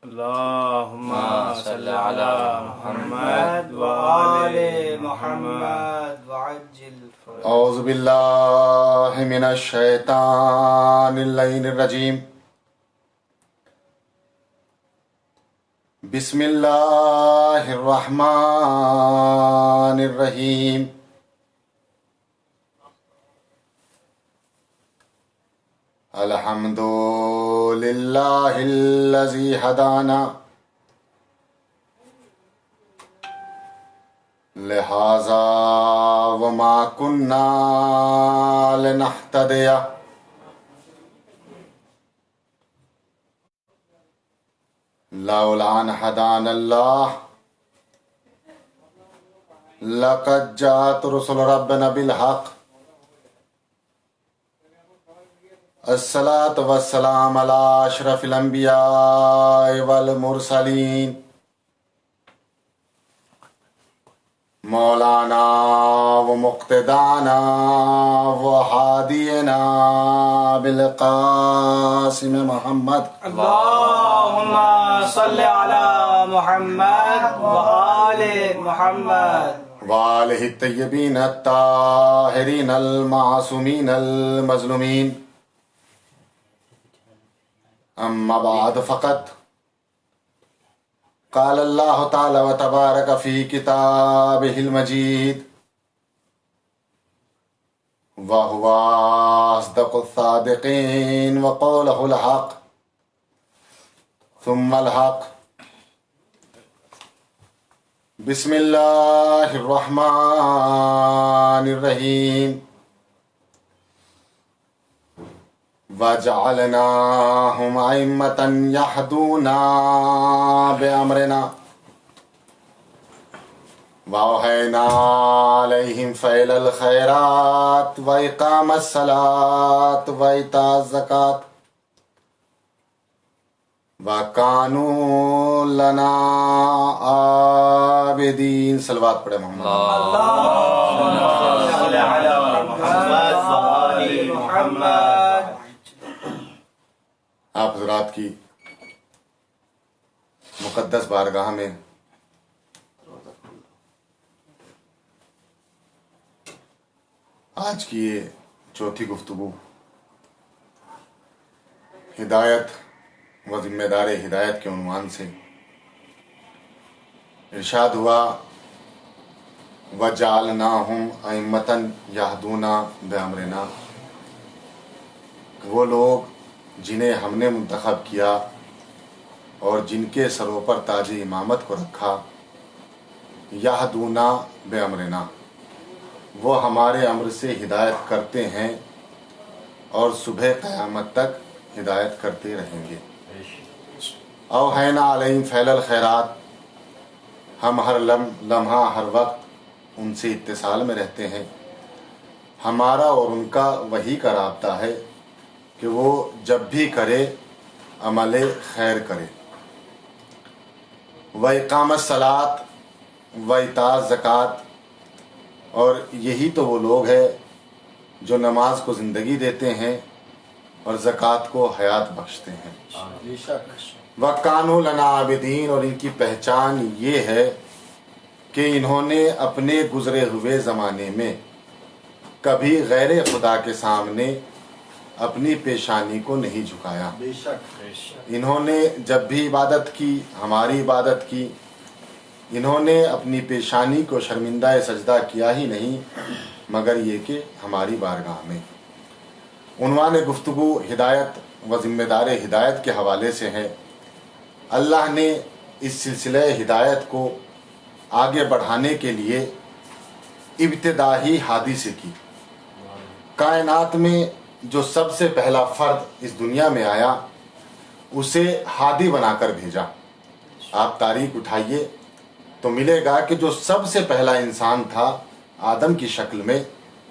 اللہم صلی علی محمد وآل محمد وعجل فرجہ۔ اعوذ باللہ من الشیطان اللعین الرجیم، بسم اللہ الرحمن الرحیم۔ الحمد للہ الذی ہدانا لہذا وما کننا لنہتدی لولا ان ہدانا اللہ لقد جاءت رسل ربنا بالحق۔ الصلاة والسلام على اشرف الانبیاء والمرسلین مولانا ومقتدانا وحادینا بالقاسم محمد۔ اللہم صلی علی محمد وآل محمد وآلہ الطیبین الطاہرین المعصومین المظلومین۔ اما بعد فقط قال اللہ تعالی و تبارک فی کتابہ المجید وہو اصدق الصادقین وقولہ الحق ثم الحق۔ بسم اللہ الرحمن الرحیم۔ وَجَعَلْنَاهُمْ أَئِمَّةً يَهْدُونَ بِأَمْرِنَا وَأَوْحَيْنَا عَلَيْهِمْ فَعْلَ الْخَيْرَاتِ وَإِقَامَ الصَّلَاةِ وَإِيتَاءَ الزَّكَاةِ وَكَانُوا لَنَا عَابِدِينَ۔ صلوات پڑھے محمد۔ اللہم صلی علی محمد وآل محمد۔ آپ حضرات کی مقدس بارگاہ میں آج کی یہ چوتھی گفتگو ہدایت و ذمہ دار ہدایت کے عنوان سے ارشاد ہوا وَجَعَلْنَاهُمْ أَئِمَّةً يَهْدُونَ بِأَمْرِنَا، وہ لوگ جنہیں ہم نے منتخب کیا اور جن کے سروں پر تاج امامت کو رکھا، یہدونا بامرنا، وہ ہمارے امر سے ہدایت کرتے ہیں اور صبح قیامت تک ہدایت کرتے رہیں گے۔ اوحینا علیہم فعل الخیرات، ہم ہر لمحہ ہر وقت ان سے اتصال میں رہتے ہیں۔ ہمارا اور ان کا وحی کا رابطہ ہے کہ وہ جب بھی کرے عمل خیر کرے۔ وَإِقَامَ الصَّلَاةِ وَإِيتَاءَ الزَّكَاةِ، اور یہی تو وہ لوگ ہیں جو نماز کو زندگی دیتے ہیں اور زکوٰۃ کو حیات بخشتے ہیں۔ وَكَانُوا لَنَا عَابِدِينَ، اور ان کی پہچان یہ ہے کہ انہوں نے اپنے گزرے ہوئے زمانے میں کبھی غیر خدا کے سامنے اپنی پیشانی کو نہیں جھکایا۔ انہوں نے جب بھی عبادت کی، ہماری عبادت کی، انہوں نے اپنی پیشانی کو شرمندہ سجدہ کیا ہی نہیں، مگر یہ کہ ہماری بارگاہ میں۔ عنوان گفتگو ہدایت و ذمہ دار ہدایت کے حوالے سے ہے۔ اللہ نے اس سلسلہ ہدایت کو آگے بڑھانے کے لیے ابتدا ہی ہادی سے کی۔ کائنات میں جو سب سے پہلا فرد اس دنیا میں آیا اسے ہادی بنا کر بھیجا. آپ تاریخ اٹھائیے تو ملے گا کہ جو سب سے پہلا انسان تھا آدم کی شکل میں،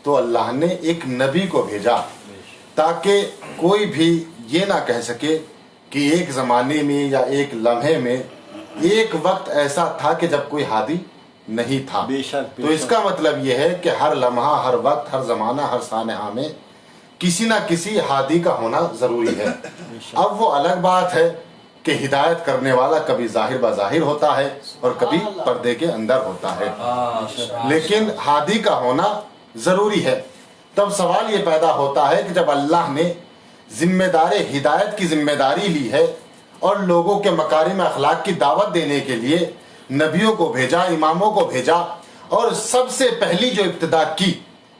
تو اللہ نے ایک نبی کو بھیجا تاکہ کوئی بھی یہ نہ کہہ سکے کہ ایک زمانے میں یا ایک لمحے میں ایک وقت ایسا تھا کہ جب کوئی ہادی نہیں تھا. تو اس کا مطلب یہ ہے کہ ہر لمحہ، ہر وقت، ہر زمانہ، ہر سانحہ میں کسی نہ کسی ہادی کا ہونا ضروری ہے. اب وہ الگ بات ہے کہ ہدایت کرنے والا کبھی ظاہر بظاہر ہوتا ہے اور کبھی پردے کے اندر ہوتا ہے، لیکن ہادی کا ہونا ضروری ہے. تب سوال یہ پیدا ہوتا ہے کہ جب اللہ نے ذمہ دار ہدایت کی ذمہ داری لی ہے اور لوگوں کے مکارم اخلاق کی دعوت دینے کے لیے نبیوں کو بھیجا، اماموں کو بھیجا، اور سب سے پہلی جو ابتدا کی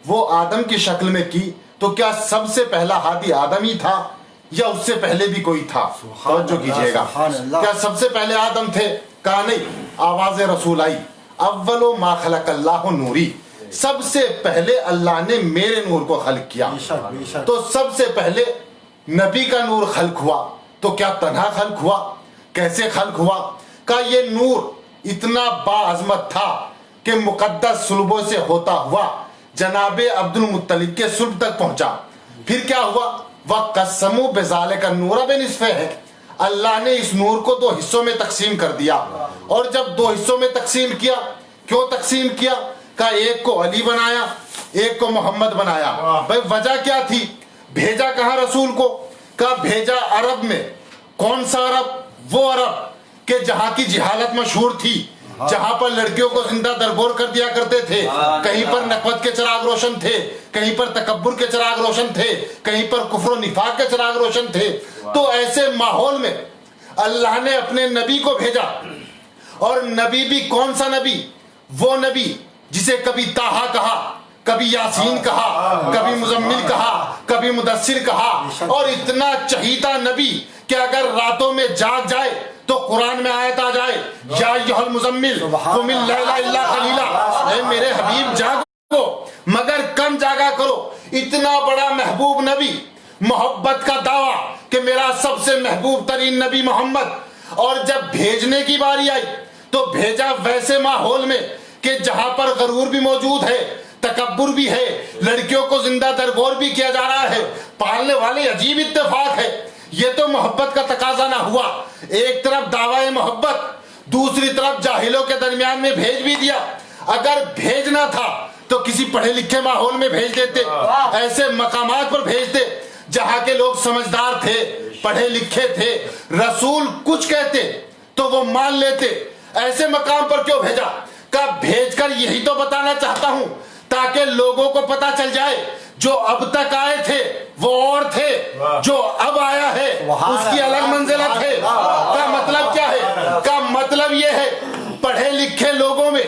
وہ آدم کی شکل میں کی، تو کیا سب سے پہلا ہادی آدم ہی تھا یا اس سے پہلے بھی کوئی تھا؟ توجہ کیجئے گا. کیا سب سے پہلے آدم تھے؟ کہا نہیں. آواز رسول آئی، اول ما خلق اللہ نوری، سب سے پہلے اللہ نے میرے نور کو خلق کیا. تو سب سے پہلے نبی کا نور خلق ہوا. تو کیا تنہا خلق ہوا؟ کیسے خلق ہوا؟ کہ یہ نور اتنا باعظمت تھا کہ مقدس صلبوں سے ہوتا ہوا جناب عبد المطلب کے صلب تک پہنچا. پھر کیا ہوا؟ وَقَسَّمُوا بِذَلِكَ النُّورَ بِنِصْفَيْهِ، اللہ نے اس نور کو 2 حصوں میں تقسیم کر دیا. اور جب 2 حصوں میں تقسیم کیا، کیوں تقسیم کیا؟ کہ ایک کو علی بنایا، ایک کو محمد بنایا. بھئی وجہ کیا تھی؟ بھیجا کہاں رسول کو؟ کہ بھیجا عرب میں. کون سا عرب؟ وہ عرب کہ جہاں کی جہالت مشہور تھی، جہاں پر لڑکیوں کو زندہ درگور کر دیا کرتے تھے، کہیں پر نقوت کے چراغ روشن تھے، کہیں پر تکبر کے چراغ روشن تھے، کہیں پر کفر و نفاق کے چراغ روشن تھے. تو ایسے ماحول میں اللہ نے اپنے نبی کو بھیجا. اور نبی بھی کون سا نبی؟ وہ نبی جسے کبھی طٰہٰ کہا، کبھی یاسین کہا، کبھی مزمل کہا، کبھی مدثر کہا. اور اتنا چہیتا نبی کہ اگر راتوں میں جاگ جائے تو قرآن میں آیت آ جائے، یا ایھا المزمل قم اللیل الا قلیلا، اے میرے حبیب جاگو مگر کم جاگا کرو. اتنا بڑا محبوب نبی، محبت کا دعویٰ کہ میرا سب سے محبوب ترین نبی محمد. اور جب بھیجنے کی باری آئی تو بھیجا ویسے ماحول میں کہ جہاں پر غرور بھی موجود ہے، تکبر بھی ہے، لڑکیوں کو زندہ درگور بھی کیا جا رہا ہے. پالنے والے عجیب اتفاق ہے. یہ تو محبت کا تقاضا نہ ہوا. ایک طرف دعوی محبت، دوسری طرف جاہلوں کے درمیان میں بھیج بھی دیا. اگر بھیجنا تھا تو کسی پڑھے لکھے ماحول میں بھیج دیتے، ایسے مقامات پر بھیجتے جہاں کے لوگ سمجھدار تھے، پڑھے لکھے تھے. رسول کچھ کہتے تو وہ مان لیتے. ایسے مقام پر کیوں بھیجا؟ کہ بھیج کر یہی تو بتانا چاہتا ہوں تاکہ لوگوں کو پتا چل جائے جو اب تک آئے تھے وہ اور تھے، جو اب آیا ہے اس کی الگ منزلت ہے. کا مطلب کیا ہے؟ کا مطلب یہ ہے پڑھے لکھے لوگوں میں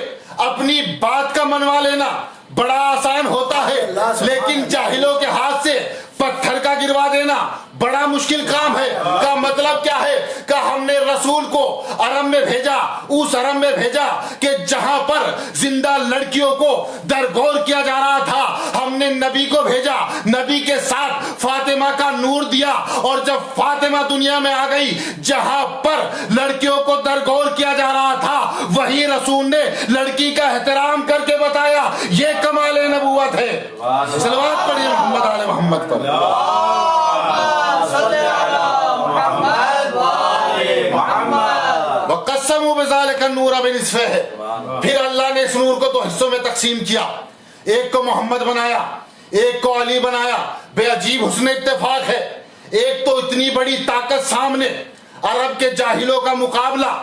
اپنی بات کا منوا لینا بڑا آسان ہوتا ہے، لیکن جاہلوں کے ہاتھ سے پتھر کا گروا دینا بڑا مشکل کام ہے. کا مطلب کیا ہے؟ کہ ہم نے رسول کو عرب میں بھیجا، اس عرب میں بھیجا کہ جہاں پر زندہ لڑکیوں کو درگور کیا جا رہا تھا. ہم نے نبی کو بھیجا، نبی کے ساتھ فاطمہ کا نور دیا. اور جب فاطمہ دنیا میں آ گئی، جہاں پر لڑکیوں کو درگور کیا جا رہا تھا وہی رسول نے لڑکی کا احترام کر کے بتایا. یہ کمال نبوت ہے. صلوات پڑھیے محمد آل محمد پر. وَقَسَّمُوا بِذَلِكَ النُّورَ بِنِصْفَيْهِ، پھر اللہ نے اس نور کو 2 حصوں میں تقسیم کیا. ایک کو محمد بنایا، ایک کو علی بنایا. بے عجیب حسن اتفاق ہے. ایک تو اتنی بڑی طاقت سامنے، عرب کے جاہلوں کا مقابلہ.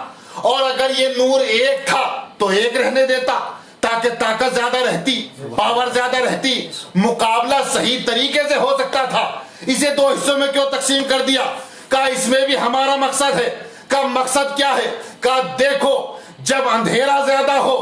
اور اگر یہ نور ایک تھا تو ایک رہنے دیتا تاکہ طاقت زیادہ رہتی، پاور زیادہ رہتی، مقابلہ صحیح طریقے سے ہو سکتا تھا. اسے 2 حصوں میں کیوں تقسیم کر دیا؟ کہ اس میں بھی ہمارا مقصد ہے. کا مقصد کیا ہے؟ کہ دیکھو جب اندھیرا زیادہ ہو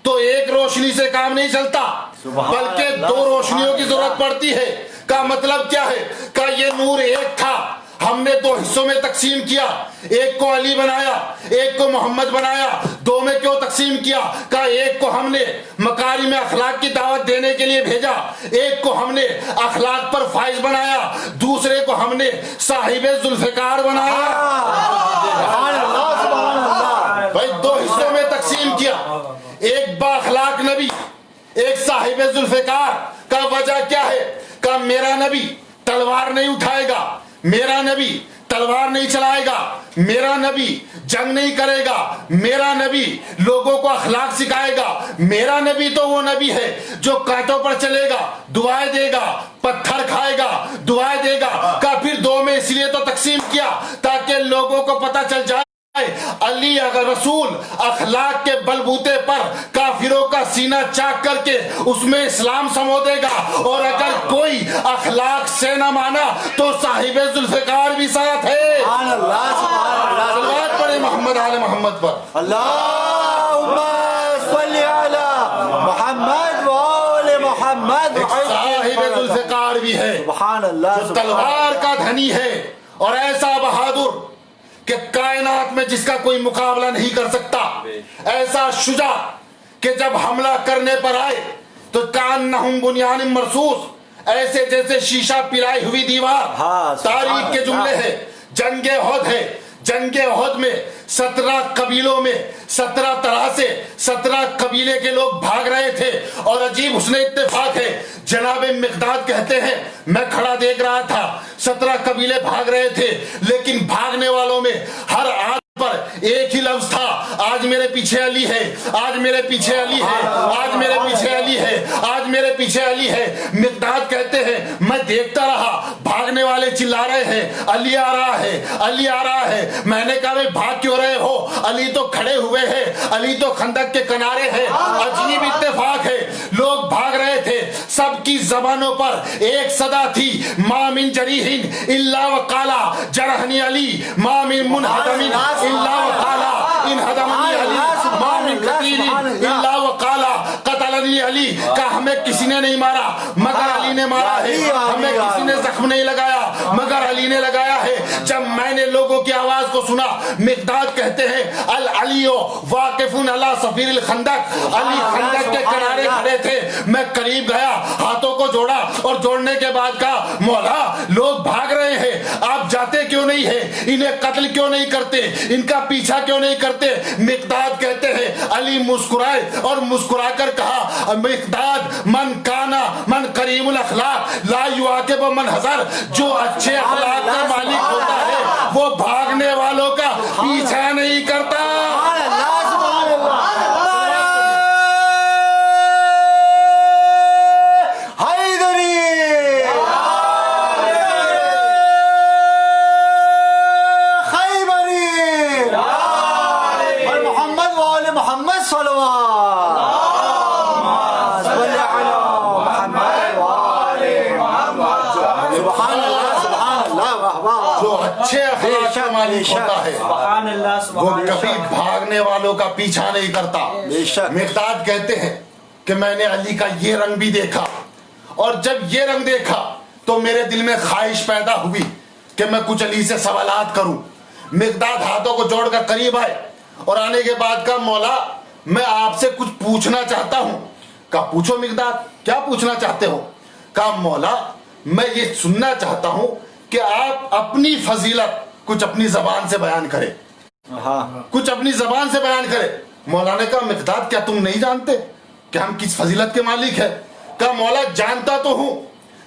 تو ایک روشنی سے کام نہیں چلتا، بلکہ 2 روشنیوں کی ضرورت پڑتی ہے. کا مطلب کیا ہے؟ کہ یہ نور ایک تھا ہم نے 2 حصوں میں تقسیم کیا، ایک کو علی بنایا، ایک کو محمد بنایا۔ 2 میں کیوں تقسیم کیا؟ کہا ایک کو ہم نے مکارم اخلاق کی دعوت دینے کے لیے بھیجا، ایک کو ہم نے اخلاق پر فائز بنایا، دوسرے کو ہم نے صاحب ذوالفقار بنایا۔ بھائی 2 حصوں میں تقسیم کیا، ایک با اخلاق نبی، ایک صاحب ذوالفقار۔ کا وجہ کیا ہے؟ کہ میرا نبی تلوار نہیں اٹھائے گا، میرا نبی تلوار نہیں چلائے گا، میرا نبی جنگ نہیں کرے گا، میرا نبی لوگوں کو اخلاق سکھائے گا۔ میرا نبی تو وہ نبی ہے جو کانٹوں پر چلے گا، دعائیں دے گا، پتھر کھائے گا، دعائیں دے گا۔ کہ پھر 2 میں اس لیے تو تقسیم کیا تاکہ لوگوں کو پتہ چل جائے علی اگر رسول اخلاق کے بلبوتے پر کافروں کا سینہ چاک کر کے اس میں اسلام سمو دے گا، اور اگر کوئی اخلاق سے نہ مانا تو صاحب ذوالفقار بھی ساتھ ہے۔ صلوات پڑھیں محمد آل محمد پر۔ اللہم صلی علی محمد وآل محمد۔ صاحب ذوالفقار بھی ہے سبحان اللہ، جو تلوار کا دھنی ہے اور ایسا بہادر کہ کائنات میں جس کا کوئی مقابلہ نہیں کر سکتا، ایسا شجاع کہ جب حملہ کرنے پر آئے تو کانہم بنیان مرصوص، ایسے جیسے شیشہ پلائی ہوئی دیوار۔ تاریخ کے جملے ہیں، جنگ احد ہے، جنگ احد میں 17 قبیلوں میں 17 طرح سے 17 قبیلے کے لوگ بھاگ رہے تھے، اور عجیب حسن اتفاق ہے، جناب مقداد کہتے ہیں میں کھڑا دیکھ رہا تھا 17 قبیلے بھاگ رہے تھے، لیکن بھاگنے والوں میں ہر آدمی پر ایک ہی لفظ تھا، آج میرے پیچھے علی ہے، آج میرے پیچھے علی ہے، آج میرے پیچھے علی ہے، آج میرے پیچھے علی ہے۔ مقداد کہتے ہیں میں دیکھتا رہا، بھاگنے والے چلا رہے ہیں علی آ رہا ہے، علی آ رہا ہے۔ میں نے کہا بھائی بھاگ کیوں رہے ہو؟ علی تو کھڑے ہوئے ہیں، علی تو خندق کے کنارے ہیں۔ عجیب اتفاق ہے، لوگ بھاگ رہے تھے، سب کی زبانوں پر ایک صدا تھی، ما من جریح الا وقالا جرحنی علی، ما من منہدم الا وقالا انہدمنی علی، ما من قتیل الا وقالا قتلنی علی۔ کہ ہمیں کسی نے نہیں مارا مگر علی نے مارا ہے، ہمیں کسی نے زخم نہیں لگایا مگر علی نے لگایا ہے۔ جب میں نے لوگوں کی آواز کو سنا، مقداد کہتے ہیں العلی واقف علی صفیر الخندق، علی خندق کے کنارے کھڑے تھے، میں قریب گیا، ہاتھوں کو جوڑا اور جوڑنے کے بعد کہا مولا لوگ بھاگ رہے ہیں، آپ جاتے کیوں نہیں ہیں؟ انہیں قتل کیوں نہیں کرتے؟ ان کا پیچھا کیوں نہیں کرتے؟ مقداد کہتے ہیں علی مسکرائے اور مسکرا کر کہا مقداد من کریم الاخلاق لا یعاقب من حذر، جو اچھے اخلاق کا مالک ہوتا ہے وہ بھاگنے والوں کا پیچھا نہیں کرتا۔ جو اچھے اخلاق کا مالک ہوتا ہے وہ کبھی بھاگنے والوں کا پیچھا نہیں کرتا۔ مقداد کہتے ہیں کہ میں نے علی کا یہ رنگ بھی دیکھا، اور جب یہ رنگ دیکھا تو میرے دل میں خواہش پیدا ہوئی کہ میں کچھ علی سے سوالات کروں۔ مقداد ہاتھوں کو جوڑ کر قریب آئے اور آنے کے بعد کہا مولا میں آپ سے کچھ پوچھنا چاہتا ہوں۔ کہا پوچھو مقداد، کیا پوچھنا چاہتے ہو؟ کہا مولا میں یہ سننا چاہتا ہوں کہ آپ اپنی فضیلت کچھ اپنی زبان سے بیان کریں، کچھ اپنی زبان سے بیان کریں۔ مولا نے کہا مقداد کیا تم نہیں جانتے کہ ہم کس فضیلت کے مالک ہیں؟ کہا مولا جانتا تو ہوں۔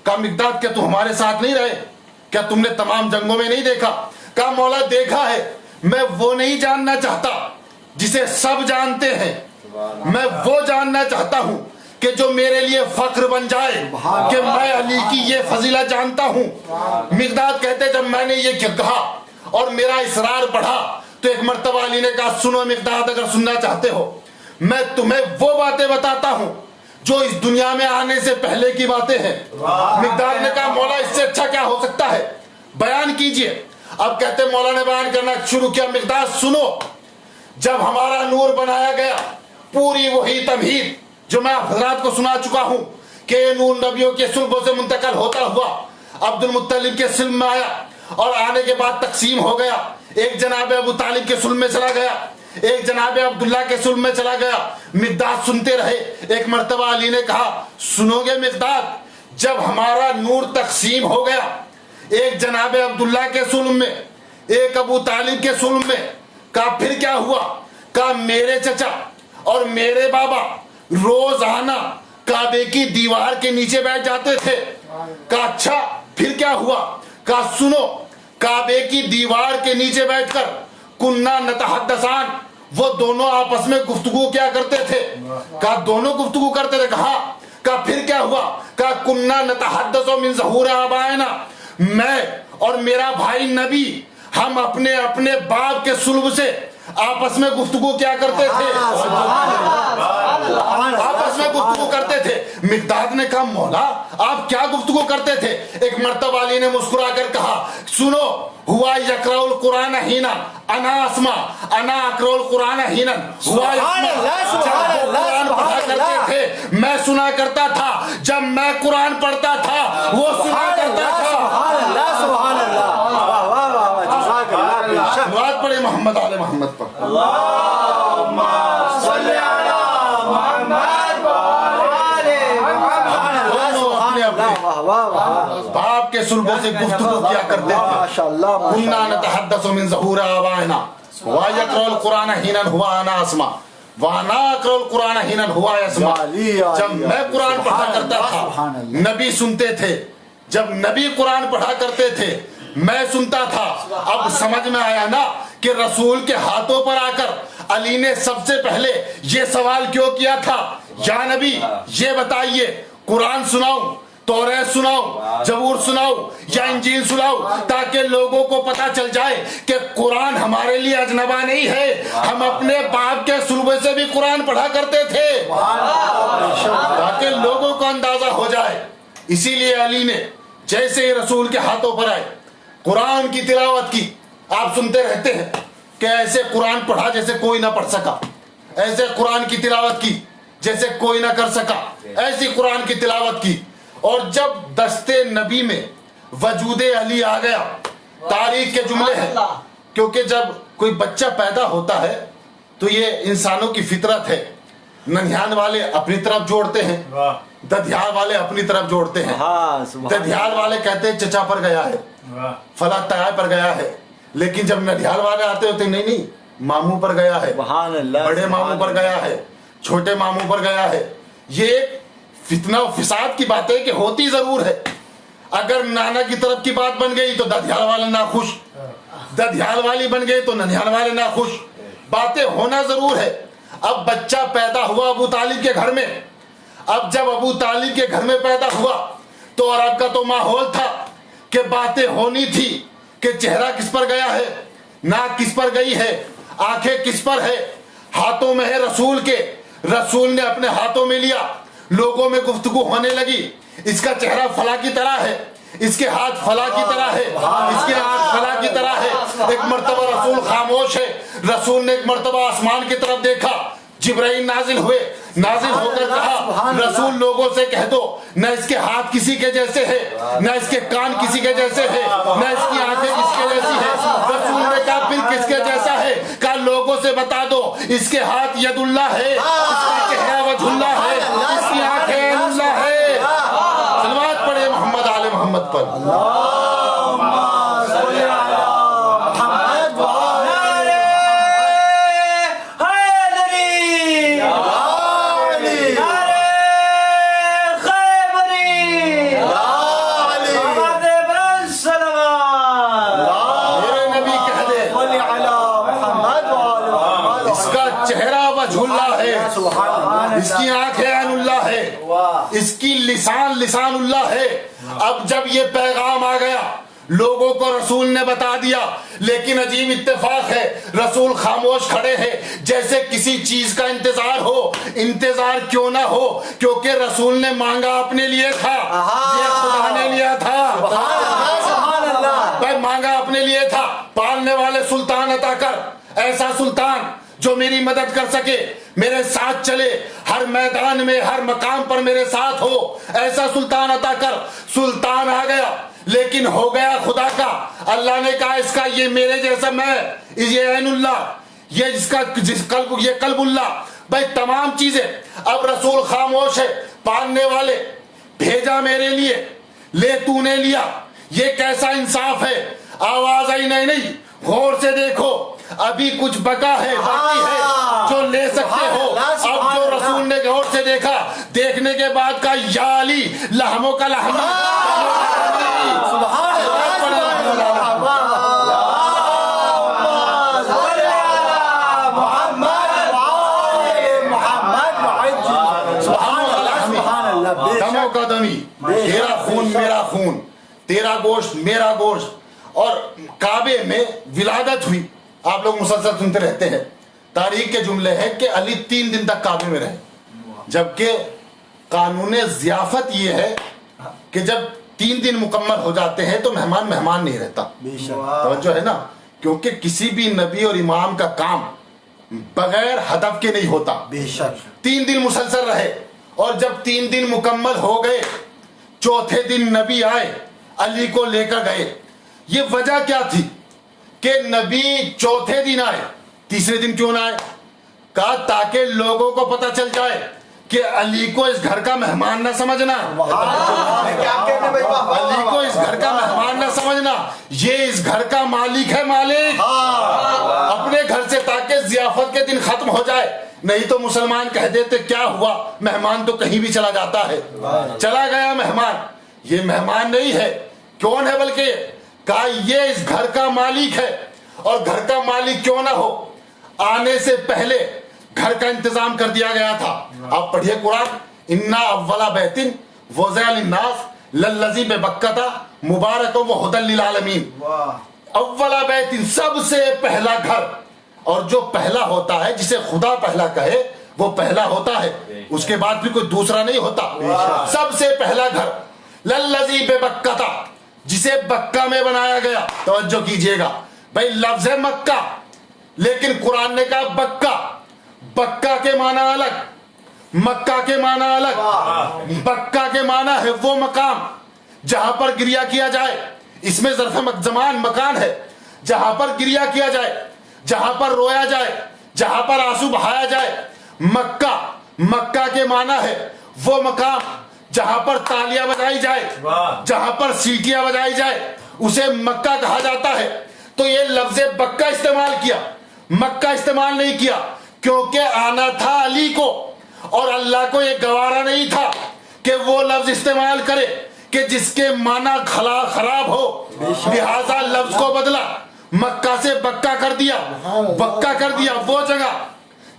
کہا مقداد کیا تم ہمارے ساتھ نہیں رہے؟ کیا تم نے تمام جنگوں میں نہیں دیکھا؟ کہا مولا دیکھا ہے، میں وہ نہیں جاننا چاہتا جسے سب جانتے ہیں، میں وہ جاننا چاہتا ہوں کہ جو میرے لیے فخر بن جائے کہ میں علی کی یہ فضیلت جانتا ہوں۔ مقداد کہتے جب میں نے یہ کہا اور میرا اصرار بڑھا تو ایک مرتبہ علی نے کہا سنو مقداد اگر سننا چاہتے ہو میں تمہیں وہ باتیں بتاتا ہوں جو اس دنیا میں آنے سے پہلے کی باتیں ہیں۔ مقداد نے کہا مولا اس سے اچھا کیا ہو سکتا ہے، بیان کیجئے۔ اب کہتے مولا نے بیان کرنا شروع کیا، مقداد سنو جب ہمارا نور بنایا گیا، پوری وہی تمہید جو میں حضرات کو سنا چکا ہوں کہ نور نبیوں کے صلبوں سے منتقل ہوتا ہوا عبد المطلب کے سلم میں آیا، اور آنے کے بعد تقسیم ہو گیا. ایک جناب ابو طالب کے صلب میں چلا گیا, ایک جناب عبداللہ کے صلب میں چلا گیا. مقداد سنتے رہے. ایک مرتبہ علی نے کہا سنو گے مقداد, جب ہمارا نور تقسیم ہو گیا ایک جناب عبداللہ کے صلب میں ایک ابو طالب کے صلب میں, کہا پھر کیا ہوا؟ کہا میرے چچا اور میرے بابا روزانہ کعبے کی دیوار کے نیچے بیٹھ جاتے تھے. کہا اچھا پھر کیا ہوا؟ کہا سنو, کعبے کی دیوار کے نیچے بیٹھ کر کننا نتحدثان, وہ دونوں آپس میں گفتگو کیا کرتے تھے؟ کہا دونوں گفتگو کرتے تھے. کہا پھر کیا ہوا؟ کہا کننا نتحدث من ظہور آبائنا, میں اور میرا بھائی نبی ہم اپنے اپنے باپ کے صلب سے آپس میں گفتگو کیا کرتے تھے؟ آپس میں گفتگو کرتے تھے. مقداد نے کہا مولا آپ کیا گفتگو کرتے تھے؟ ایک مرتبہ علی نے مسکرا کر کہا سنو, ہوا یقرأ القرآن حینا انا اسمع انا اقرأ القرآن حینا, ہوا قرآن پڑھا کرتے تھے میں سنا کرتا تھا, جب میں قرآن پڑھتا تھا وہ سنا کرتا تھا. بات پڑھے محمد آل محمد پر. اللہم صلی علی محمد وآل محمد. باپ کے صلبوں سے گفتگو کیا کرتے تھے. کننا نتحدث من ظہور آبائنا وَيَقْرَأُ الْقُرْآنَ حِينًا هُوَ أَنَا أَسْمَعُ وَأَنَا أَقْرَأُ الْقُرْآنَ حِينًا هُوَ يَسْمَعُ. جب میں قرآن پڑھا کرتا تھا نبی سنتے تھے, جب نبی قرآن پڑھا کرتے تھے میں سنتا تھا. اب سمجھ میں آیا نا کہ رسول کے ہاتھوں پر آ کر علی نے سب سے پہلے یہ سوال کیوں کیا تھا, یا نبی یہ بتائیے قرآن سناؤں, توریت سناؤں, زبور سناؤں یا انجیل سناؤں, تاکہ لوگوں کو پتا چل جائے کہ قرآن ہمارے لیے اجنبا نہیں ہے, ہم اپنے باپ کے صلبے سے بھی قرآن پڑھا کرتے تھے, تاکہ لوگوں کو اندازہ ہو جائے. اسی لیے علی نے جیسے ہی رسول کے ہاتھوں پر آئے قرآن کی تلاوت کی. آپ سنتے رہتے ہیں کہ ایسے قرآن پڑھا جیسے کوئی نہ پڑھ سکا, ایسے قرآن کی تلاوت کی جیسے کوئی نہ کر سکا, ایسی قرآن کی تلاوت کی. اور جب دستے نبی میں وجود علی آ گیا, تاریخ کے جملے ہیں, کیونکہ جب کوئی بچہ پیدا ہوتا ہے تو یہ انسانوں کی فطرت ہے, ننھیان والے اپنی طرف جوڑتے ہیں, ددھیال والے اپنی طرف جوڑتے ہیں. ددھیال والے کہتے ہیں چچا پر گیا ہے, فلاں تایا پر گیا ہے, لیکن جب ننھیال والے آتے ہوتے نہیں ماموں پر گیا ہے, بڑے ماموں پر گیا ہے, چھوٹے ماموں پر گیا ہے. یہ ایک فتنہ و فساد کی بات ہے کہ ہوتی ضرور ہے. اگر نانا کی طرف کی بات بن گئی تو ددھیال والے ناخوش, ددھیال والی بن گئی تو ننھیال والے ناخوش. باتیں ہونا ضرور ہے. اب بچہ پیدا ہوا ابو طالب کے گھر میں, اب جب ابو طالب کے گھر میں پیدا ہوا تو عرب کا تو ماحول تھا کہ باتیں ہونی تھی کہ چہرہ کس پر گیا ہے, ناک کس پر گئی ہے, آنکھیں کس پر ہے, ہاتھوں میں ہے رسول کے, رسول نے اپنے ہاتھوں میں لیا, لوگوں میں گفتگو ہونے لگی, اس کا چہرہ فلاں کی طرح ہے, اس کے ہاتھ فلاں کی طرح ہے, اس کے آنکھ فلاں کی طرح ہے. ایک مرتبہ رسول خاموش ہے, رسول نے ایک مرتبہ آسمان کی طرف دیکھا, جبرائیل نازل ہوئے, نازل ہو کر کہا رسول لوگوں سے کہہ دو نہ اس کے ہاتھ کسی کے جیسے ہے, نہ اس کے کان کسی کے جیسے ہے, نہ اس کی آنکھیں کس کے جیسی ہے. رسول نے کہا پھر کس کے جیسا ہے؟ کہا لوگوں سے بتا دو اس کے ہاتھ ید اللہ ہے, اس کا چہرہ وجہ اللہ ہے, اس کی آنکھیں اللہ ہے. صلوات پڑھے محمد آل محمد پر. اس کی آنکھ عین اللہ ہے, اس کی لسان اللہ ہے. اب جب یہ پیغام آ گیا لوگوں کو رسول نے بتا دیا, لیکن عجیب اتفاق ہے رسول خاموش کھڑے ہیں جیسے کسی چیز کا انتظار ہو. انتظار کیوں نہ ہو, کیونکہ رسول نے مانگا اپنے لیے تھا, یہ خدا نے لیا تھا. مانگا اپنے لیے تھا. پالنے والے سلطان عطا کر, ایسا سلطان جو میری مدد کر سکے, میرے ساتھ چلے, ہر میدان میں ہر مقام پر میرے ساتھ ہو, ایسا سلطان عطا کر. سلطان آ گیا لیکن ہو گیا خدا کا. اللہ نے کہا اس کا یہ میرے جیسا میں, یہ عین اللہ, یہ جس قلب, یہ قلب اللہ. بھائی تمام چیزیں. اب رسول خاموش ہے, پالنے والے بھیجا میرے لیے, لے تو نے لیا, یہ کیسا انصاف ہے. آواز آئی نہیں, غور سے دیکھو, ابھی کچھ بقا ہے, باقی ہے جو لے سکتے ہو. اب جو رسول نے غور سے دیکھا, دیکھنے کے بعد کہا یا علی لحموں کا لحم. دموں کا دمی, تیرا خون میرا خون, تیرا گوشت میرا گوشت. اور کعبے میں ولادت ہوئی. آپ لوگ مسلسل سنتے رہتے ہیں, تاریخ کے جملے ہیں کہ علی 3 دن تک کعبے میں رہے, جبکہ قانون ضیافت یہ ہے کہ جب 3 دن مکمل ہو جاتے ہیں تو مہمان نہیں رہتا. توجہ ہے نا, کیونکہ کسی بھی نبی اور امام کا کام بغیر ہدف کے نہیں ہوتا. 3 دن مسلسل رہے, اور جب 3 دن مکمل ہو گئے, چوتھے دن نبی آئے, علی کو لے کر گئے. یہ وجہ کیا تھی کہ نبی چوتھے دن آئے, تیسرے دن کیوں نہ آئے؟ کہا تاکہ لوگوں کو پتہ چل جائے کہ علی کو اس گھر کا مہمان نہ سمجھنا, علی کو اس گھر کا مہمان نہ سمجھنا, یہ اس گھر کا مالک ہے, مالک اپنے گھر سے, تاکہ ضیافت کے دن ختم ہو جائے. نہیں تو مسلمان کہہ دیتے کیا ہوا, مہمان تو کہیں بھی چلا جاتا ہے, چلا گیا مہمان. یہ مہمان نہیں ہے, کون ہے بلکہ کہا یہ اس گھر کا مالک ہے. اور گھر کا مالک کیوں نہ ہو, آنے سے پہلے گھر کا انتظام کر دیا گیا تھا. آپ پڑھیے قرآن, انا اولا بیت وضع للناس للذی ببکۃ مبارک وہدی للعالمین. اولا بیت, سب سے پہلا گھر. اور جو پہلا ہوتا ہے, جسے خدا پہلا کہے, وہ پہلا ہوتا ہے, اس کے بعد بھی کوئی دوسرا نہیں ہوتا. سب سے پہلا گھر للذی ببکۃ, جسے بکہ میں بنایا گیا. توجہ کیجئے گا بھائی, لفظ ہے مکہ, لیکن قرآن نے کہا بکہ. بکہ کے معنی الگ, مکہ کے معنی الگ. بکہ کے معنی ہے وہ مقام جہاں پر گریہ کیا جائے. اس میں ظرف زمان مکان ہے, جہاں پر گریہ کیا جائے, جہاں پر رویا جائے, جہاں پر آنسو بہایا جائے. مکہ, مکہ کے معنی ہے وہ مقام جہاں پر تالیاں بجائی جائے, جہاں پر سیٹیاں بجائی جائے, اسے مکہ کہا جاتا ہے. تو یہ لفظ بکہ استعمال کیا, مکہ استعمال نہیں کیا, کیونکہ آنا تھا علی کو, اور اللہ کو یہ گوارا نہیں تھا کہ وہ لفظ استعمال کرے کہ جس کے معنی خراب ہو. لہذا لفظ کو بدلا, مکہ سے بکہ کر دیا. بکہ کر دیا وہ جگہ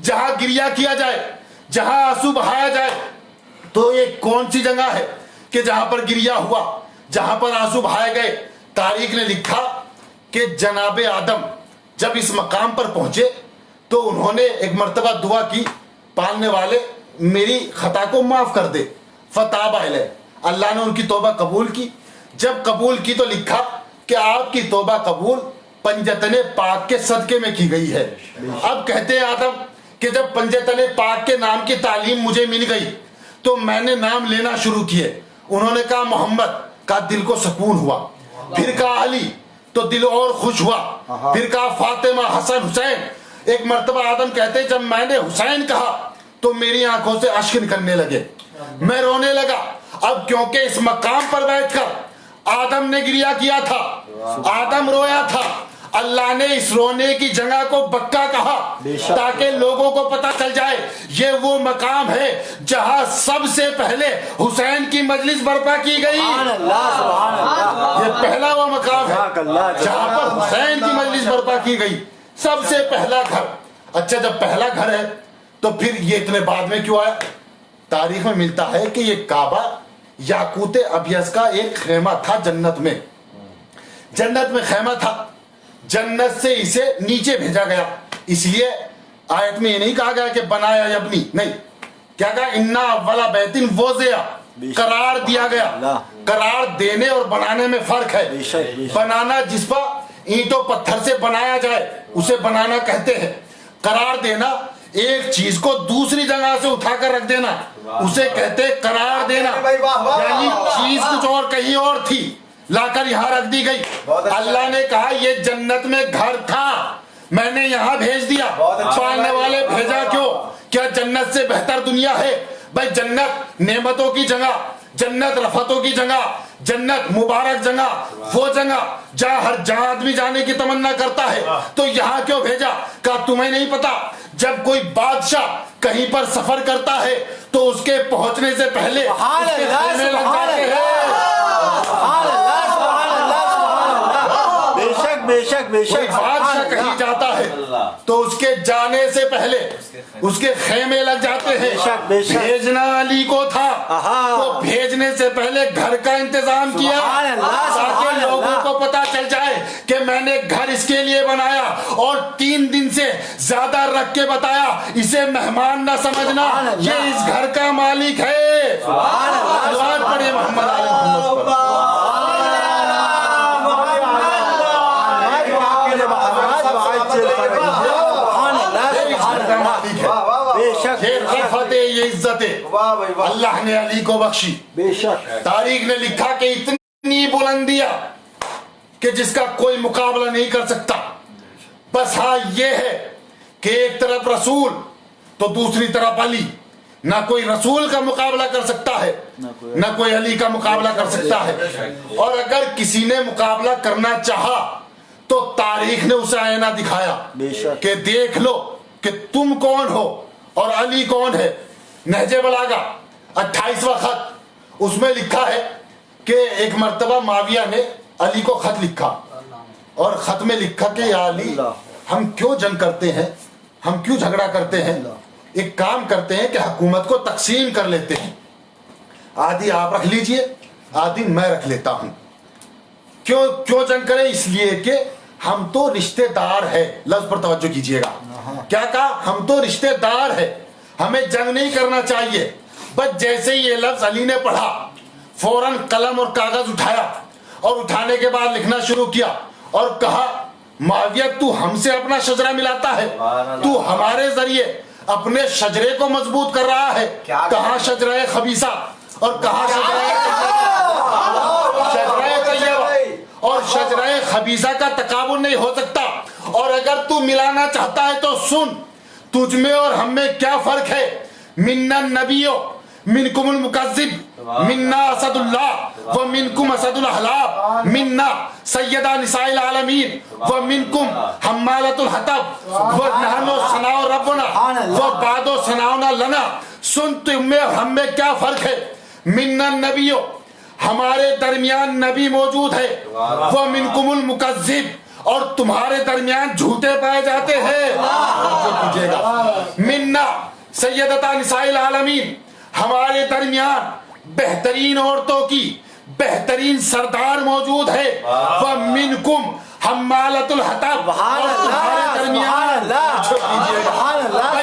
جہاں گریہ کیا جائے, جہاں آنسو بہایا جائے. تو یہ کون سی جگہ ہے کہ جہاں پر گریہ ہوا, جہاں پر آنسو بہائے گئے؟ تاریخ نے لکھا کہ جناب آدم جب اس مقام پر پہنچے تو انہوں نے ایک مرتبہ دعا کی, پالنے والے میری خطا کو معاف کر دے. فتاب علیہ, اللہ نے ان کی توبہ قبول کی. جب قبول کی تو لکھا کہ آپ کی توبہ قبول پنجتن پاک کے صدقے میں کی گئی ہے. اب کہتے ہیں آدم کہ جب پنجتن پاک کے نام کی تعلیم مجھے مل گئی تو میں نے نام لینا شروع کیے. انہوں نے کہا محمد, کہا دل کو سکون ہوا. پھر کہا علی, تو دل اور خوش ہوا. پھر کہا فاطمہ, حسن, حسین. ایک مرتبہ آدم کہتے جب میں نے حسین کہا تو میری آنکھوں سے اشک نکلنے لگے, میں رونے لگا. اب کیونکہ اس مقام پر بیٹھ کر آدم نے گریہ کیا تھا, آدم رویا تھا, اللہ نے اس رونے کی جگہ کو بکہ کہا تاکہ لوگوں کو پتہ چل جائے یہ وہ مقام ہے جہاں سب سے پہلے حسین کی مجلس برپا کی گئی. یہ پہلا وہ مقام ہے جہاں پر حسین کی مجلس برپا کی گئی, سب سے پہلا گھر. اچھا, جب پہلا گھر ہے تو پھر یہ اتنے بعد میں کیوں آیا؟ تاریخ میں ملتا ہے کہ یہ کعبہ یاقوت ابیض کا ایک خیمہ تھا جنت میں. جنت میں خیمہ تھا, جنت سے اسے نیچے بھیجا گیا. اس لیے آیت میں یہ نہیں کہا گیا کہ بنایا یبنی, نہیں, کیا کہا انا اولا بیت وضع, قرار دیا گیا. قرار دینے اور بنانے میں فرق ہے. بنانا جس پر اینٹوں پتھر سے بنایا جائے اسے بنانا کہتے ہیں. قرار دینا ایک چیز کو دوسری جگہ سے اٹھا کر رکھ دینا اسے کہتے قرار دینا. یعنی چیز کچھ اور کہیں اور تھی لا کر یہاں رکھ دی گئی. اللہ نے کہا یہ جنت میں گھر تھا, میں نے یہاں بھیج دیا. پالنے والے بھیجا کیوں؟ کیا جنت سے بہتر دنیا ہے؟ بھائی جنت نعمتوں کی جگہ, جنت رفتوں کی جگہ, جنت مبارک جگہ, وہ جگہ جہاں آدمی جانے کی تمنا کرتا ہے. تو یہاں کیوں بھیجا؟ کہا تمہیں نہیں پتا جب کوئی بادشاہ کہیں پر سفر کرتا ہے تو اس کے پہنچنے سے پہلے اس کے خیمے لگ جاتے ہیں. بے شک کوئی بادشاہ کہیں جاتا ہے تو اس کے جانے سے پہلے اس کے خیمے لگ جاتے ہیں. بھیجنا علی کو تھا تو بھیجنے سے پہلے گھر کا انتظام کیا تاکہ لوگوں کو پتا چل جائے کہ میں نے گھر اس کے لیے بنایا, اور 3 دن سے زیادہ رکھ کے بتایا اسے مہمان نہ سمجھنا, یہ اس گھر کا مالک ہے. سلوات پڑھیں محمد علی محمد پر. یہ عزت اللہ نے علی کو بخشی. تاریخ نے لکھا کہ اتنی بلندیاں کہ جس کا کوئی مقابلہ نہیں کر سکتا. بس ہاں یہ ہے کہ ایک طرف رسول تو دوسری طرف علی. نہ کوئی رسول کا مقابلہ کر سکتا ہے, نہ کوئی علی کا مقابلہ کر سکتا ہے. اور اگر کسی نے مقابلہ کرنا چاہا تو تاریخ نے اسے آئینہ دکھایا کہ دیکھ لو کہ تم کون ہو اور علی کون ہے. نہج بلاغہ 28واں خط, اس میں لکھا ہے کہ ایک مرتبہ معاویہ نے علی کو خط لکھا, اور خط میں لکھا کہ یا علی ہم کیوں جنگ کرتے ہیں, ہم کیوں جھگڑا کرتے ہیں, ایک کام کرتے ہیں کہ حکومت کو تقسیم کر لیتے ہیں, آدھی آپ رکھ لیجئے آدھی میں رکھ لیتا ہوں. کیوں جنگ کریں؟ اس لیے کہ ہم تو رشتہ دار ہے. لفظ پر توجہ کیجئے گا, کیا کہا؟ ہم تو رشتہ دار ہے, ہمیں جنگ نہیں کرنا چاہیے. بس جیسے ہی یہ لفظ علی نے پڑھا فوراً قلم اور کاغذ اٹھایا, اور اٹھانے کے بعد لکھنا شروع کیا اور کہا معاویہ تو ہم سے اپنا شجرہ ملاتا ہے, تو ہمارے ذریعے اپنے شجرے کو مضبوط کر رہا ہے. کہاں شجرہ خبیثہ اور کہاں شجرہ طیبہ, اور شجرہ خبیثہ کا تقابل نہیں ہو سکتا. اور اگر تو ملانا چاہتا ہے تو سن, تجھ میں اور ہم میں کیا فرق ہے. منا النبیو منکم المکذب منا اسد اللہ ومنکم اسد الاحلاب منا سیدہ نساء العالمین ومنکم حمالۃ الحطب ونحن ثناء ربنا وبعد ثناؤنا لنا. سن تم میں اور ہم میں کیا فرق ہے. منا النبیو, ہمارے درمیان نبی موجود ہے, ومنکم المکذب, اور تمہارے درمیان جھوٹے پائے جاتے ہیں. منا سیدتا نساء العالمین, ہمارے درمیان بہترین عورتوں کی بہترین سردار موجود ہے. ومنکم حمالۃ الحطب, اور تمہارے درمیان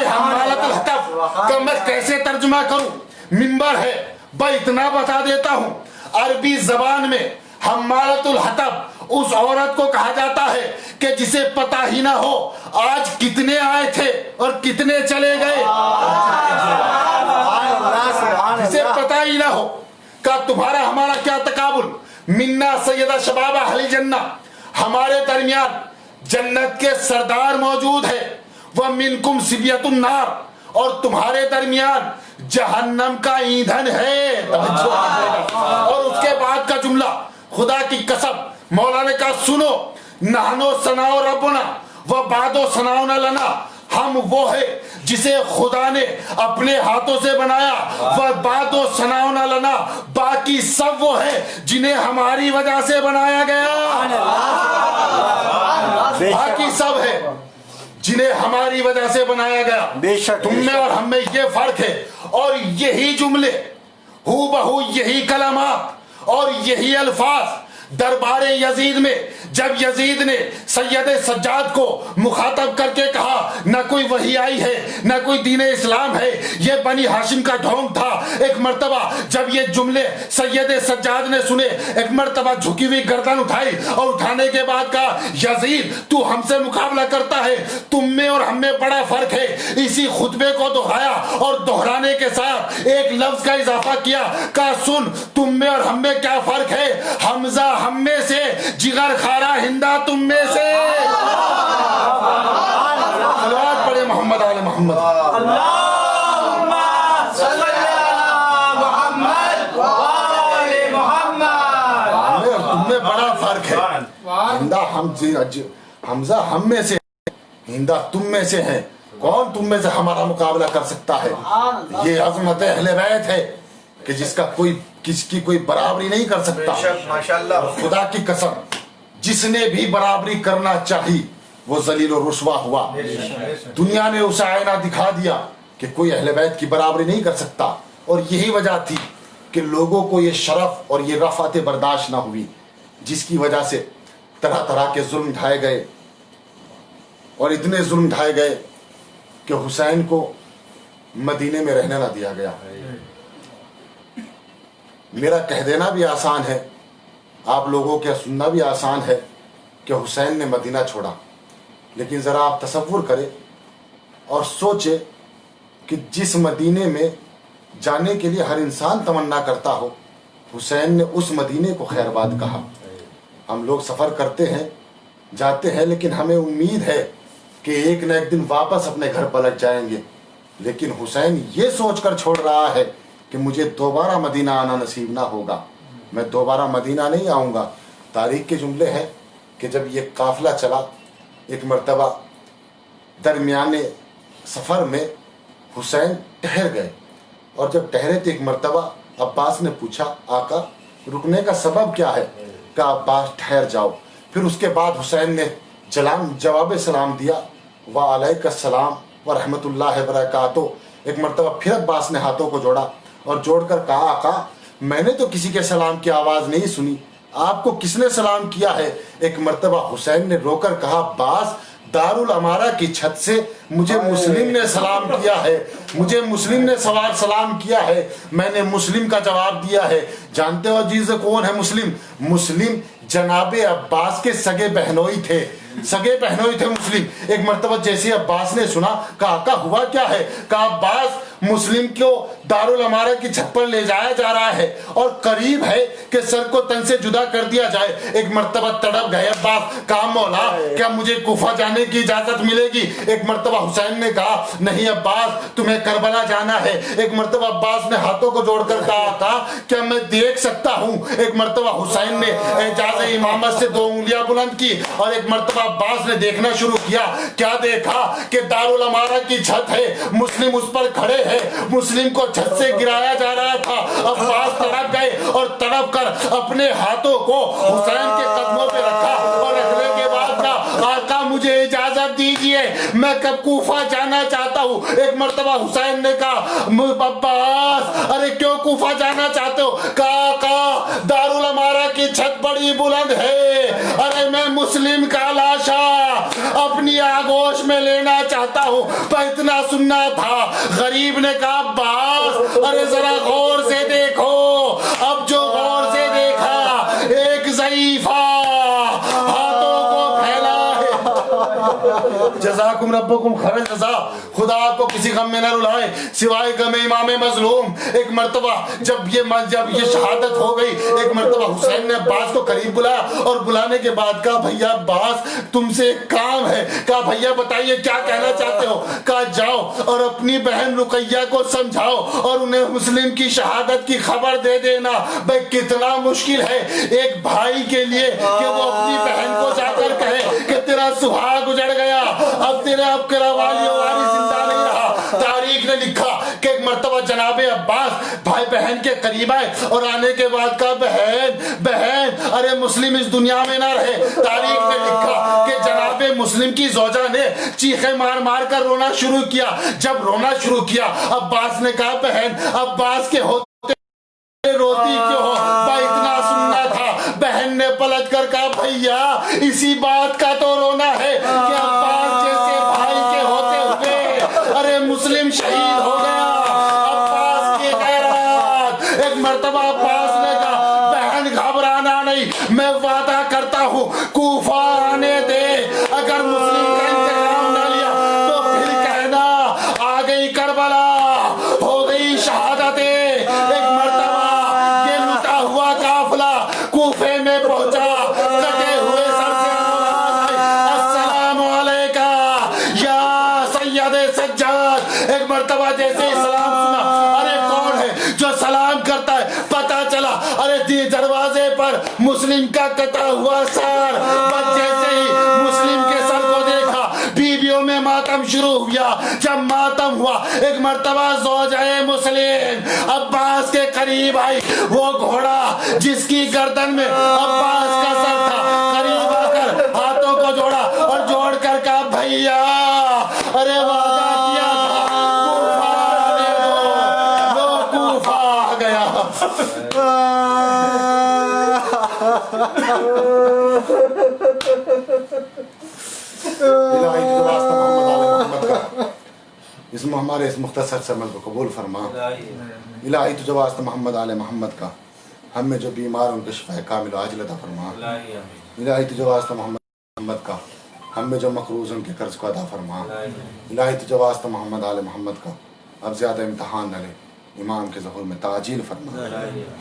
حمالۃ الحطب کا میں کیسے ترجمہ کروں؟ ممبر ہے بھائی, اتنا بتا دیتا ہوں, عربی زبان میں حمالۃ الحطب اس عورت کو کہا جاتا ہے کہ جسے پتہ ہی نہ ہو آج کتنے آئے تھے اور کتنے چلے گئے. جسے پتہ ہی نہ ہو کہ تمہارا ہمارا کیا تقابل. منا سیدہ شباب اہل جنہ, ہمارے درمیان جنت کے سردار موجود ہے. ومنکم صبیۃ النار, اور تمہارے درمیان جہنم کا ایندھن ہے. اور اس کے بعد کا جملہ خدا کی قسم, مولا نے کہا سنو, نحنو ثناء ربنا وبعد ثناؤنا لنا, ہم وہ ہے جسے خدا نے اپنے ہاتھوں سے بنایا, وبعد ثناؤنا لنا, باقی سب وہ ہے جنہیں ہماری وجہ سے بنایا گیا. باقی سب ہے جنہیں ہماری وجہ سے بنایا گیا. تم میں اور ہم میں یہ فرق ہے. اور یہی جملے ہو بہو یہی کلمات اور یہی الفاظ دربار یزید میں جب یزید نے سید سجاد کو مخاطب کر کے کہا نہ کوئی وحی آئی ہے, نہ کوئی دین اسلام ہے, یہ بنی ہاشم کا ڈھونگ تھا. ایک مرتبہ جب یہ جملے سید سجاد نے سنے, ایک مرتبہ جھکی ہوئی گردن اٹھائی اور اٹھانے کے بعد کہا, یزید تو ہم سے مقابلہ کرتا ہے, تم میں اور ہم میں بڑا فرق ہے. اسی خطبے کو دہرایا اور دہرانے کے ساتھ ایک لفظ کا اضافہ کیا, کہا سن تم میں اور ہم میں کیا فرق ہے, حمزہ ہم میں سے, جگر خارا ہندا تم میں سے. صلوات پڑھے محمد آل محمد. اللہم صلی علی محمد وآل محمد. تم میں بڑا فرق ہے. ہندا حمزہ ہم میں سے, ہندا تم میں سے ہے. کون تم میں سے ہمارا مقابلہ کر سکتا ہے؟ یہ عظمت اہل بیت ہے کہ جس کا کس کی کوئی برابری نہیں کر سکتا. ماشاءاللہ. خدا کی قسم, جس نے بھی برابری کرنا چاہی وہ ذلیل و رسوا ہوا. دنیا نے اسے آئینہ دکھا دیا کہ کوئی اہل بیت کی برابری نہیں کر سکتا, اور یہی وجہ تھی کہ لوگوں کو یہ شرف اور یہ رفعت برداشت نہ ہوئی, جس کی وجہ سے طرح طرح کے ظلم ڈھائے گئے, اور اتنے ظلم ڈھائے گئے کہ حسین کو مدینے میں رہنے نہ دیا گیا. میرا کہہ دینا بھی آسان ہے, آپ لوگوں کے سننا بھی آسان ہے کہ حسین نے مدینہ چھوڑا, لیکن ذرا آپ تصور کریں اور سوچیں کہ جس مدینے میں جانے کے لیے ہر انسان تمنا کرتا ہو, حسین نے اس مدینے کو خیر باد کہا. ہم لوگ سفر کرتے ہیں, جاتے ہیں, لیکن ہمیں امید ہے کہ ایک نہ ایک دن واپس اپنے گھر پلٹ جائیں گے, لیکن حسین یہ سوچ کر چھوڑ رہا ہے کہ مجھے دوبارہ مدینہ آنا نصیب نہ ہوگا, میں دوبارہ مدینہ نہیں آؤں گا. تاریخ کے جملے ہیں کہ جب یہ قافلہ چلا, ایک مرتبہ درمیان سفر میں حسین ٹھہر گئے, اور جب ٹھہرے تو ایک مرتبہ عباس نے پوچھا, آقا رکنے کا سبب کیا ہے؟ کہا عباس ٹھہر جاؤ. پھر اس کے بعد حسین نے جواب سلام دیا, وعلیک السلام ورحمۃ اللہ وبرکاتہ. ایک مرتبہ پھر عباس نے ہاتھوں کو جوڑا اور جوڑ کر کہا, آقا میں نے تو کسی کے سلام کی آواز نہیں سنی, آپ کو کس نے سلام کیا ہے؟ ایک مرتبہ حسین نے رو کر کہا, عباس دارالامارہ کی چھت سے مجھے مسلم نے سلام کیا ہے, مجھے مسلم نے سلام کیا ہے, میں نے مسلم کا جواب دیا ہے. جانتے ہو عزیز کون ہے مسلم؟ مسلم جناب عباس کے سگے بہنوئی تھے, سگے بہنوئی تھے مسلم. ایک مرتبہ جیسے عباس نے سنا, کہا آقا ہوا کیا ہے؟ کہا عباس مسلم کو دارالامارہ کی چھت پر لے جایا جا رہا ہے اور قریب ہے کہ سر کو تن سے جدا کر دیا جائے. ایک مرتبہ تڑپ گئے عباس, کہا مولا کیا مجھے کوفہ جانے کی اجازت ملے گی؟ ایک مرتبہ حسین نے کہا نہیں عباس تمہیں کربلا جانا ہے. ایک مرتبہ عباس نے ہاتھوں کو جوڑ کر کہا, آقا کیا میں دیکھ سکتا ہوں؟ ایک مرتبہ حسین نے اعجاز امامت سے 2 انگلیاں بلند کی, اور ایک مرتبہ عباس نے دیکھنا شروع کیا. کیا دیکھا کہ دارالامارہ کی چھت ہے, مسلم اس پر کھڑے ہیں, مسلم کو چھت سے گرایا جا رہا تھا. عباس تڑپ گئے اور تڑپ کر اپنے ہاتھوں کو حسین کے قدموں پہ رکھا, اور رکھنے کے بعد کہا, آقا مجھے اجازت دیجئے میں کب کوفہ جانا چاہتا ہوں. ایک مرتبہ حسین نے کہا, عباس ارے کیوں کوفہ جانا چاہتے ہو؟ کہا آقا دارالامارہ کی چھت بڑی بلند ہے, ارے میں مسلم کا لاشا اپنی آغوش میں لینا چاہتا ہوں. پر اتنا سننا تھا. غریب نے کہا, عباس ارے ذرا غور سے دیکھو. اب جو غور سے دیکھا, ایک ضعیفہ ہاتھوں کو پھیلا ہے. جزاکم ربکم خیر الجزا. خدا آپ کو کسی غم میں نہ رلائے سوائے غم امام مظلوم. ایک مرتبہ جب یہ شہادت ہو گئی, ایک مرتبہ حسین نے عباس کو قریب بلایا, اور بلانے کے بعد کہا, بھیا عباس تم سے ایک کام ہے. کہا بھیا بتائیے کیا کہنا چاہتے ہو؟ کہا جاؤ اور اپنی بہن رقیہ کو سمجھاؤ اور انہیں مسلم کی شہادت کی خبر دے دینا. بھائی کتنا مشکل ہے ایک بھائی کے لیے کہ وہ اپنی بہن کو جا کر کہے کہ تیرا سہاگ اجڑ گیا, اب تیرے اب کرا والی واری زندہ نہیں رہا. تاریخ نے لکھا کہ ایک مرتبہ جناب عباس بھائی بہن کے قریب آئے, اور آنے کے بعد کہا, بہن ارے مسلم اس دنیا میں نہ رہے. تاریخ نے لکھا کہ جناب مسلم کی زوجہ نے چیخیں مار مار کر رونا شروع کیا. جب رونا شروع کیا, عباس نے کہا, بہن عباس کے ہوتے روتی کیوں ہو؟ بھائی اتنا سننا تھا. بہن نے پلٹ کر کہا, بھیا اسی بات کا تو رونا ہے کہ عباس جیسے بھائی کے ہوتے مسلم شہید ہو گیا عباس کی غیرت. ایک مرتبہ عباس نے کہا بہن گھبرانا نہیں, میں وعدہ کرتا ہوں کوفہ آنے دے, اگر مسلم کا انتقام نہ لیا تو پھر کہنا آ گئی کربلا, ہو گئی شہادتیں. ایک مرتبہ یہ لٹا ہوا قافلہ کوفے میں پہنچا, کٹے ہوئے سر سے آواز آئی السلام علیکہ یا سید سجاد. ایک مرتبہ جیسے ہی سلام سنا, ارے کون ہے جو سلام کرتا ہے, پتا چلا ارے دروازے پر مسلم کا کٹا ہوا سر. بس جیسے ہی مسلم کے سر کو دیکھا بیویوں میں ماتم شروع ہوا. جب ماتم ہوا ایک مرتبہ زوجہ مسلم عباس کے قریب آئی, وہ گھوڑا جس کی گردن میں عباس کا سر تھا قریب آ کر ہاتھوں کو جوڑا اور جوڑ کر کہا بھیا ارے وعدہ کیا تھا کوفہ آنے دو. وہ کوفہ آ گیا. الہی تو واسطہ محمد آل محمد کا ہمارے اس مختصر سے عمل کو قبول فرما. الہی تجھے واسطہ محمد آل محمد کا ہم میں جو بیمار ان کے شفاء کامل و عاجل عطا فرما. الہی تجھے واسطہ محمد کا ہم میں جو مقروض ان کے قرض کو ادا فرما. الہی تجھے واسطہ محمد آل محمد کا اب زیادہ امتحان نہ لے, امام کے ظہور میں تعجیل فرما,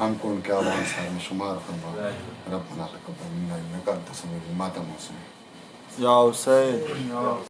ہم کو ان کے عوام سار میں شمار فرما. ربنا تقبل منا انک انت السمیع العلیم. ماتم حسین یا حسین.